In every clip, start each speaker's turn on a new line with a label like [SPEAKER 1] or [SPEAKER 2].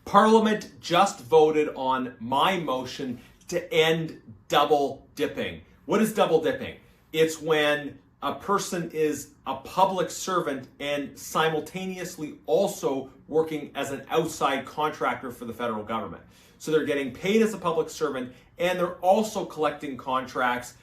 [SPEAKER 1] Parliament just voted on my motion to end double dipping. What is double dipping? It's when a person is a public servant and simultaneously also working as an outside contractor for the federal government. So they're getting paid as a public servant and they're also collecting contracts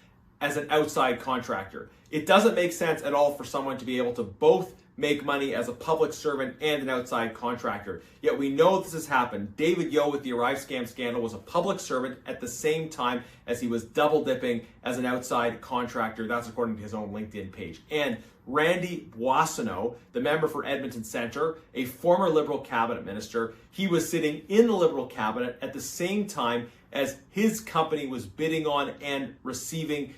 [SPEAKER 1] as an outside contractor. It doesn't make sense at all for someone to be able to both make money as a public servant and an outside contractor. Yet we know this has happened. David Yeo with the Arrive Scam scandal was a public servant at the same time as he was double dipping as an outside contractor. That's according to his own LinkedIn page. And Randy Boissonneau, the member for Edmonton Centre, a former Liberal cabinet minister, he was sitting in the Liberal cabinet at the same time as his company was bidding on and receiving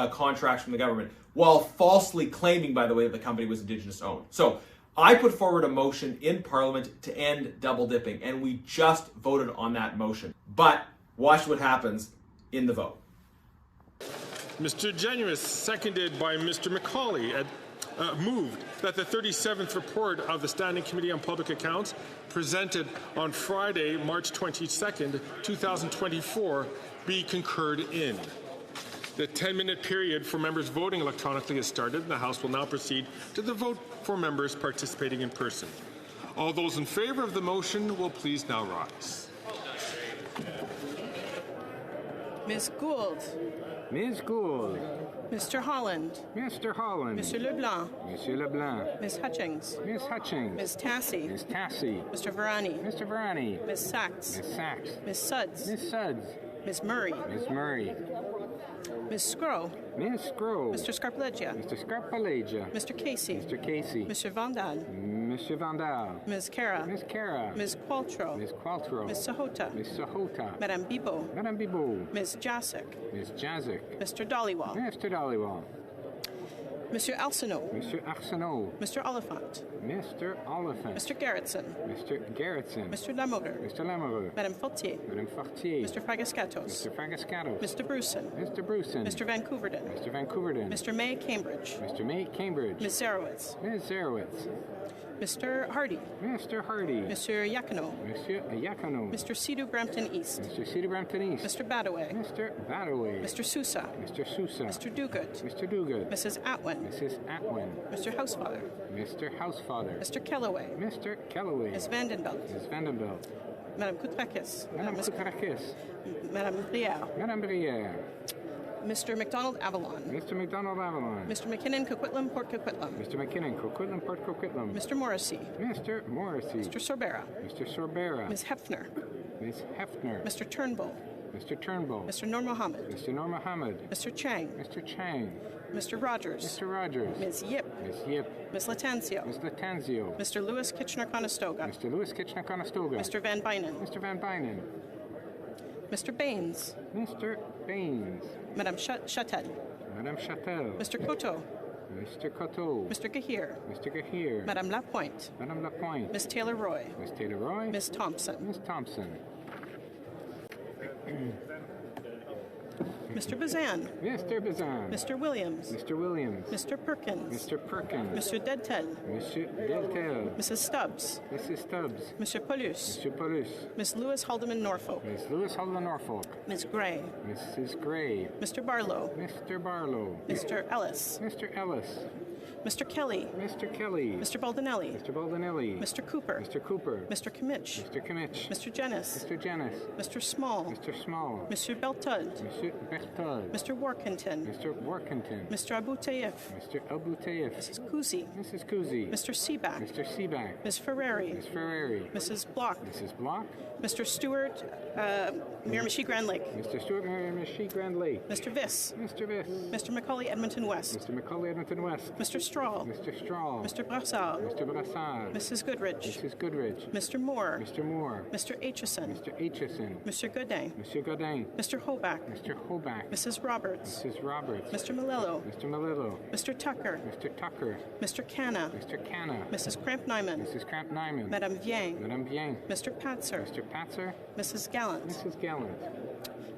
[SPEAKER 1] contracts from the government, while falsely claiming, by the way, that the company was Indigenous owned. So I put forward a motion in Parliament to end double dipping, and we just voted on that motion. But watch what happens in the vote.
[SPEAKER 2] Mr. Genuous, seconded by Mr. McCauley, moved that the 37th report of the Standing Committee on Public Accounts, presented on Friday, March 22nd, 2024, be concurred in. The 10-minute period for members voting electronically has started, and the House will now proceed to the vote for members participating in person. All those in favour of the motion will please now rise.
[SPEAKER 3] Ms. Gould.
[SPEAKER 4] Ms. Gould.
[SPEAKER 3] Mr. Holland.
[SPEAKER 4] Mr. Holland.
[SPEAKER 3] Mr. Leblanc.
[SPEAKER 4] Monsieur Leblanc.
[SPEAKER 3] Ms. Hutchings.
[SPEAKER 4] Ms. Hutchings.
[SPEAKER 3] Ms. Tassie.
[SPEAKER 4] Ms. Tassie.
[SPEAKER 3] Mr. Varani.
[SPEAKER 4] Mr. Varani.
[SPEAKER 3] Ms. Sachs.
[SPEAKER 4] Ms. Sachs.
[SPEAKER 3] Ms. Suds.
[SPEAKER 4] Ms. Suds.
[SPEAKER 3] Ms. Murray.
[SPEAKER 4] Ms. Murray.
[SPEAKER 3] Ms. Scrow.
[SPEAKER 4] Ms. Scrow.
[SPEAKER 3] Mr. Scarpalegia.
[SPEAKER 4] Mr. Scarpalegia.
[SPEAKER 3] Mr. Casey.
[SPEAKER 4] Mr. Casey.
[SPEAKER 3] Mr. Vandal.
[SPEAKER 4] Monsieur Vandal.
[SPEAKER 3] Ms. Cara.
[SPEAKER 4] Ms. Cara.
[SPEAKER 3] Ms. Qualtrough.
[SPEAKER 4] Ms. Qualtrough.
[SPEAKER 3] Ms. Sahota.
[SPEAKER 4] Ms. Sahota.
[SPEAKER 3] Madame Bibot.
[SPEAKER 4] Madame Bibot.
[SPEAKER 3] Ms. Jasic.
[SPEAKER 4] Ms. Jazik.
[SPEAKER 3] Mr. Dollywall.
[SPEAKER 4] Mr. Dollywall.
[SPEAKER 3] Monsieur Arsenault.
[SPEAKER 4] Monsieur Arsenault.
[SPEAKER 3] Mr. Oliphant.
[SPEAKER 4] Mr. Oliphant.
[SPEAKER 3] Mr. Gerritsen.
[SPEAKER 4] Mr. Gerritsen.
[SPEAKER 3] Mr. Lamoureux.
[SPEAKER 4] Mr. Lamoureux.
[SPEAKER 3] Madame Fortier.
[SPEAKER 4] Madame Fortier.
[SPEAKER 3] Mr. Fragascatos.
[SPEAKER 4] Mr. Fragascatos.
[SPEAKER 3] Mr. Bruson.
[SPEAKER 4] Mr. Bruson.
[SPEAKER 3] Mr. Vancouverden.
[SPEAKER 4] Mr. Vancouverden.
[SPEAKER 3] Mr. May Cambridge.
[SPEAKER 4] Mr. May Cambridge.
[SPEAKER 3] Ms. Zarowitz.
[SPEAKER 4] Ms. Zarowitz.
[SPEAKER 3] Mr. Hardy.
[SPEAKER 4] Mr. Hardy.
[SPEAKER 3] Monsieur Yacono.
[SPEAKER 4] Monsieur Yacono.
[SPEAKER 3] Mr. Sidhu Brampton East.
[SPEAKER 4] Mr. Cedar Brampton East.
[SPEAKER 3] Mr. Badaway.
[SPEAKER 4] Mr. Badaway.
[SPEAKER 3] Mr. Sousa.
[SPEAKER 4] Mr. Sousa.
[SPEAKER 3] Mr. Duguid.
[SPEAKER 4] Mr. Duguid.
[SPEAKER 3] Mrs. Atwin.
[SPEAKER 4] Mrs. Atwin.
[SPEAKER 3] Mr. Housefather.
[SPEAKER 4] Mr. Housefather.
[SPEAKER 3] Mr. Kellaway.
[SPEAKER 4] Mr. Kellaway.
[SPEAKER 3] Ms. Vandenbelt.
[SPEAKER 4] Ms. Vandenbelt.
[SPEAKER 3] Madame Koutrakis.
[SPEAKER 4] Madame Koutrakis.
[SPEAKER 3] Madame Brière.
[SPEAKER 4] Madame Brière.
[SPEAKER 3] Mr. McDonald Avalon.
[SPEAKER 4] Mr. McDonald Avalon.
[SPEAKER 3] Mr. McKinnon Coquitlam Port Coquitlam.
[SPEAKER 4] Mr. McKinnon Coquitlam Port Coquitlam.
[SPEAKER 3] Mr. Morrissey.
[SPEAKER 4] Mr. Morrissey.
[SPEAKER 3] Mr. Sorbera.
[SPEAKER 4] Mr. Sorbera.
[SPEAKER 3] Ms. Hefner.
[SPEAKER 4] Ms. Hefner.
[SPEAKER 3] Mr. Turnbull.
[SPEAKER 4] Mr. Turnbull.
[SPEAKER 3] Mr. Nur Mohammed.
[SPEAKER 4] Mr. Nur Mohammed.
[SPEAKER 3] Mr. Chang.
[SPEAKER 4] Mr. Chang.
[SPEAKER 3] Mr. Rogers.
[SPEAKER 4] Mr. Rogers.
[SPEAKER 3] Ms. Yip.
[SPEAKER 4] Ms. Yip.
[SPEAKER 3] Ms. Latanzio.
[SPEAKER 4] Ms. Latanzio.
[SPEAKER 3] Mr. Lewis Kitchener-Conestoga.
[SPEAKER 4] Mr. Lewis Kitchener-Conestoga.
[SPEAKER 3] Mr. Van Bynen.
[SPEAKER 4] Mr. Van Bynen.
[SPEAKER 3] Mr. Baines.
[SPEAKER 4] Mr. Baines.
[SPEAKER 3] Madame Chatel.
[SPEAKER 4] Madame Chatel.
[SPEAKER 3] Mr. Coteau.
[SPEAKER 4] Mr. Coteau.
[SPEAKER 3] Mr. Gahir.
[SPEAKER 4] Mr. Gahir.
[SPEAKER 3] Madame Lapointe.
[SPEAKER 4] Madame Lapointe.
[SPEAKER 3] Ms. Taylor-Roy.
[SPEAKER 4] Ms. Taylor-Roy.
[SPEAKER 3] Ms. Thompson.
[SPEAKER 4] Ms. Thompson.
[SPEAKER 3] Mr. Bazan.
[SPEAKER 4] Mr. Bazan.
[SPEAKER 3] Mr. Williams.
[SPEAKER 4] Mr. Williams.
[SPEAKER 3] Mr. Perkins.
[SPEAKER 4] Mr. Perkins.
[SPEAKER 3] Mr. Dedtel.
[SPEAKER 4] Monsieur Deltel.
[SPEAKER 3] Mrs. Stubbs.
[SPEAKER 4] Mrs. Stubbs.
[SPEAKER 3] Mr. Paulus.
[SPEAKER 4] Mr. Paulus.
[SPEAKER 3] Ms. Lewis Haldeman Norfolk.
[SPEAKER 4] Ms. Lewis Haldeman Norfolk.
[SPEAKER 3] Ms. Gray.
[SPEAKER 4] Mrs. Gray.
[SPEAKER 3] Mr. Barlow.
[SPEAKER 4] Mr. Barlow.
[SPEAKER 3] Mr. Ellis.
[SPEAKER 4] Mr. Ellis.
[SPEAKER 3] Mr. Kelly.
[SPEAKER 4] Mr. Kelly.
[SPEAKER 3] Mr. Baldinelli.
[SPEAKER 4] Mr. Baldinelli.
[SPEAKER 3] Mr. Cooper.
[SPEAKER 4] Mr. Cooper.
[SPEAKER 3] Mr. Kimmich.
[SPEAKER 4] Mr. Kimmich.
[SPEAKER 3] Mr. Jennis.
[SPEAKER 4] Mr. Jennis.
[SPEAKER 3] Mr. Small.
[SPEAKER 4] Mr. Small.
[SPEAKER 3] Mr. Beltud.
[SPEAKER 4] Mr. Berthold.
[SPEAKER 3] Mr. Workington.
[SPEAKER 4] Mr. Workington.
[SPEAKER 3] Mr. Abu Taif.
[SPEAKER 4] Mr. Abu Taif.
[SPEAKER 3] Mrs. Kuzi.
[SPEAKER 4] Mrs. Kuzi.
[SPEAKER 3] Mr. Seaback.
[SPEAKER 4] Mr. Seaback.
[SPEAKER 3] Ms. Ferrari.
[SPEAKER 4] Ms. Ferrari.
[SPEAKER 3] Mrs. Block.
[SPEAKER 4] Mrs. Block.
[SPEAKER 3] Mr. Stewart, Miramichi Grand Lake.
[SPEAKER 4] Mr. Stewart, Miramichi Grand Lake.
[SPEAKER 3] Mr. Viss.
[SPEAKER 4] Mr. Viss.
[SPEAKER 3] Mr. Macaulay Edmonton West.
[SPEAKER 4] Mr. Macaulay Edmonton West.
[SPEAKER 3] Mr. Straw.
[SPEAKER 4] Mr. Straw.
[SPEAKER 3] Mr. Brassard.
[SPEAKER 4] Mr. Brassard.
[SPEAKER 3] Mrs. Goodrich.
[SPEAKER 4] Mrs. Goodrich.
[SPEAKER 3] Mr. Moore.
[SPEAKER 4] Mr. Moore.
[SPEAKER 3] Mr. Aitchison.
[SPEAKER 4] Mr. Aitchison.
[SPEAKER 3] Mr. Godin.
[SPEAKER 4] Mr. Godin.
[SPEAKER 3] Mr. Hoback.
[SPEAKER 4] Mr. Hoback.
[SPEAKER 3] Mrs. Roberts.
[SPEAKER 4] Mrs. Roberts.
[SPEAKER 3] Mr. Malillo.
[SPEAKER 4] Mr. Malillo.
[SPEAKER 3] Mr. Tucker.
[SPEAKER 4] Mr. Tucker.
[SPEAKER 3] Mr. Canna.
[SPEAKER 4] Mr. Canna.
[SPEAKER 3] Mrs. Cramp-Nyman.
[SPEAKER 4] Mrs. Cramp-Nyman.
[SPEAKER 3] Madame Viang.
[SPEAKER 4] Madame Viang.
[SPEAKER 3] Mr. Patzer.
[SPEAKER 4] Mr. Patzer.
[SPEAKER 3] Mrs. Gallant.
[SPEAKER 4] Mrs. Gallant.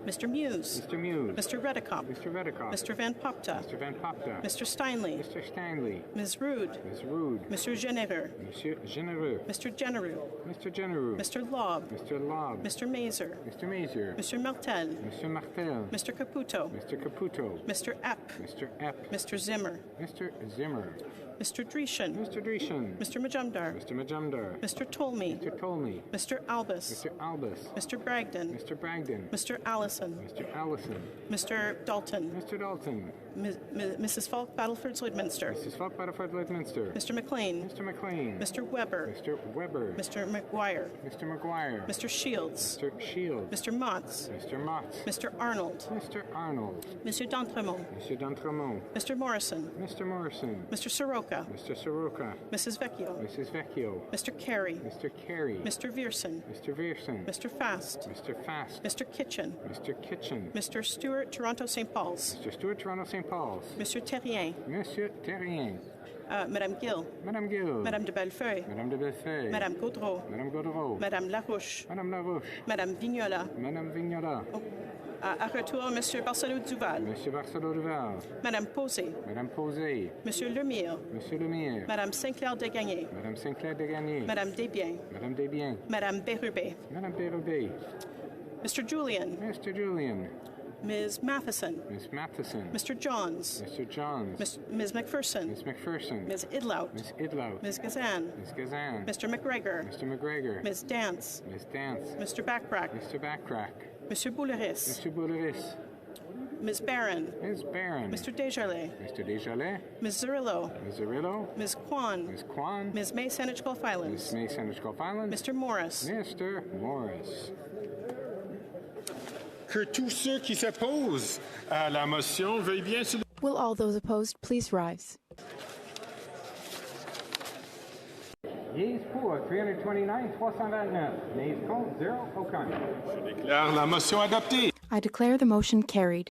[SPEAKER 3] Mr. Muse.
[SPEAKER 4] Mr. Muse.
[SPEAKER 3] Mr. Redekop.
[SPEAKER 4] Mr. Redekop.
[SPEAKER 3] Mr. Van Popta.
[SPEAKER 4] Mr. Van Popta.
[SPEAKER 3] Mr. Steinley.
[SPEAKER 4] Mr. Stanley.
[SPEAKER 3] Ms. Rude.
[SPEAKER 4] Ms. Rude.
[SPEAKER 3] Mr. Genereux.
[SPEAKER 4] Monsieur Genereux.
[SPEAKER 3] Mr. Genereux.
[SPEAKER 4] Mr. Genereux.
[SPEAKER 3] Mr. Lobb.
[SPEAKER 4] Mr. Lobb.
[SPEAKER 3] Mr. Mazer.
[SPEAKER 4] Mr. Mazer.
[SPEAKER 3] Mr. Martel.
[SPEAKER 4] Mr. Martel.
[SPEAKER 3] Mr. Caputo.
[SPEAKER 4] Mr. Caputo.
[SPEAKER 3] Mr. Epp.
[SPEAKER 4] Mr. Epp.
[SPEAKER 3] Mr. Zimmer.
[SPEAKER 4] Mr. Zimmer.
[SPEAKER 3] Mr. Dreeshen.
[SPEAKER 4] Mr. Dreeshen.
[SPEAKER 3] Mr. Majumdar.
[SPEAKER 4] Mr. Majumdar.
[SPEAKER 3] Mr. Tolmie.
[SPEAKER 4] Mr. Tolmie.
[SPEAKER 3] Mr. Albus.
[SPEAKER 4] Mr. Albus.
[SPEAKER 3] Mr. Bragdon.
[SPEAKER 4] Mr. Bragdon.
[SPEAKER 3] Mr. Allison.
[SPEAKER 4] Mr. Allison.
[SPEAKER 3] Mr. Dalton.
[SPEAKER 4] Mr. Dalton.
[SPEAKER 3] Mrs. Falk Battleford Lloydminster.
[SPEAKER 4] Mrs. Falk Battleford Lloydminster.
[SPEAKER 3] Mr. McLean.
[SPEAKER 4] Mr. McLean.
[SPEAKER 3] Mr. Weber.
[SPEAKER 4] Mr. Weber.
[SPEAKER 3] Mr. McGuire.
[SPEAKER 4] Mr. McGuire.
[SPEAKER 3] Mr. Shields.
[SPEAKER 4] Mr. Shields.
[SPEAKER 3] Mr. Motts.
[SPEAKER 4] Mr. Motts.
[SPEAKER 3] Mr. Arnold.
[SPEAKER 4] Mr. Arnold.
[SPEAKER 3] Monsieur d'Entremont.
[SPEAKER 4] Monsieur d'Entremont.
[SPEAKER 3] Mr. Morrison.
[SPEAKER 4] Mr. Morrison.
[SPEAKER 3] Mr. Soroka.
[SPEAKER 4] Mr. Soroka.
[SPEAKER 3] Mrs. Vecchio.
[SPEAKER 4] Mrs. Vecchio.
[SPEAKER 3] Mr. Carey.
[SPEAKER 4] Mr. Carey.
[SPEAKER 3] Mr. Vierson.
[SPEAKER 4] Mr. Vierson.
[SPEAKER 3] Mr. Fast.
[SPEAKER 4] Mr. Fast.
[SPEAKER 3] Mr. Kitchen.
[SPEAKER 4] Mr. Kitchen.
[SPEAKER 3] Mr. Stewart, Toronto St. Paul's.
[SPEAKER 4] Mr. Stewart, Toronto St. Paul's.
[SPEAKER 3] Monsieur Terrien.
[SPEAKER 4] Monsieur Terrien.
[SPEAKER 3] Madame Gill.
[SPEAKER 4] Madame Gill.
[SPEAKER 3] Madame de Bellefeuille.
[SPEAKER 4] Madame de Bellefeuille.
[SPEAKER 3] Madame Gaudreau.
[SPEAKER 4] Madame Gaudreau.
[SPEAKER 3] Madame Larouche.
[SPEAKER 4] Madame Larouche.
[SPEAKER 3] Madame Vignola.
[SPEAKER 4] Madame Vignola.
[SPEAKER 3] À retour, Monsieur Barcelo Duval.
[SPEAKER 4] Monsieur Barcelo Duval.
[SPEAKER 3] Madame Posé.
[SPEAKER 4] Madame Posé.
[SPEAKER 3] Monsieur Lemire.
[SPEAKER 4] Monsieur Lemire.
[SPEAKER 3] Madame Saint-Clair Degagné.
[SPEAKER 4] Madame Saint-Clair Degagné.
[SPEAKER 3] Madame Desbiens.
[SPEAKER 4] Madame Desbiens.
[SPEAKER 3] Madame Bérubé.
[SPEAKER 4] Madame Bérubé.
[SPEAKER 3] Mr. Julian.
[SPEAKER 4] Mr. Julian.
[SPEAKER 3] Ms. Matheson.
[SPEAKER 4] Miss Matheson.
[SPEAKER 3] Mr. Johns.
[SPEAKER 4] Mr. Johns.
[SPEAKER 3] Ms. McPherson.
[SPEAKER 4] Miss McPherson.
[SPEAKER 3] Ms. Idlout.
[SPEAKER 4] Miss Idlout.
[SPEAKER 3] Ms. Gazan.
[SPEAKER 4] Miss Gazan.
[SPEAKER 3] Mr. McGregor.
[SPEAKER 4] Mr. McGregor.
[SPEAKER 3] Ms. Dance.
[SPEAKER 4] Miss Dance.
[SPEAKER 3] Mr. Backrack.
[SPEAKER 4] Mr. Backrack.
[SPEAKER 3] Monsieur Bouleris.
[SPEAKER 4] Mr. Bouleris.
[SPEAKER 3] Ms. Barron.
[SPEAKER 4] Ms. Barron.
[SPEAKER 3] Mr. Desjardins.
[SPEAKER 4] Mr. Desjardins.
[SPEAKER 3] Ms. Zerillo.
[SPEAKER 4] Ms. Zerillo.
[SPEAKER 3] Ms. Kwan.
[SPEAKER 4] Ms. Kwan.
[SPEAKER 3] Ms. May Saanich Gulf
[SPEAKER 4] Miss
[SPEAKER 3] Islands.
[SPEAKER 4] May Saanich Gulf Islands.
[SPEAKER 3] Mr. Morris.
[SPEAKER 4] Mr. Morris.
[SPEAKER 2] Que tous ceux qui s'opposent à la motion veuillent bien se...
[SPEAKER 5] Will all those opposed please rise?
[SPEAKER 4] Yeas pour 329, 329. Nays contre 0, aucun.
[SPEAKER 2] Je déclare la motion adoptée.
[SPEAKER 5] I declare the motion carried.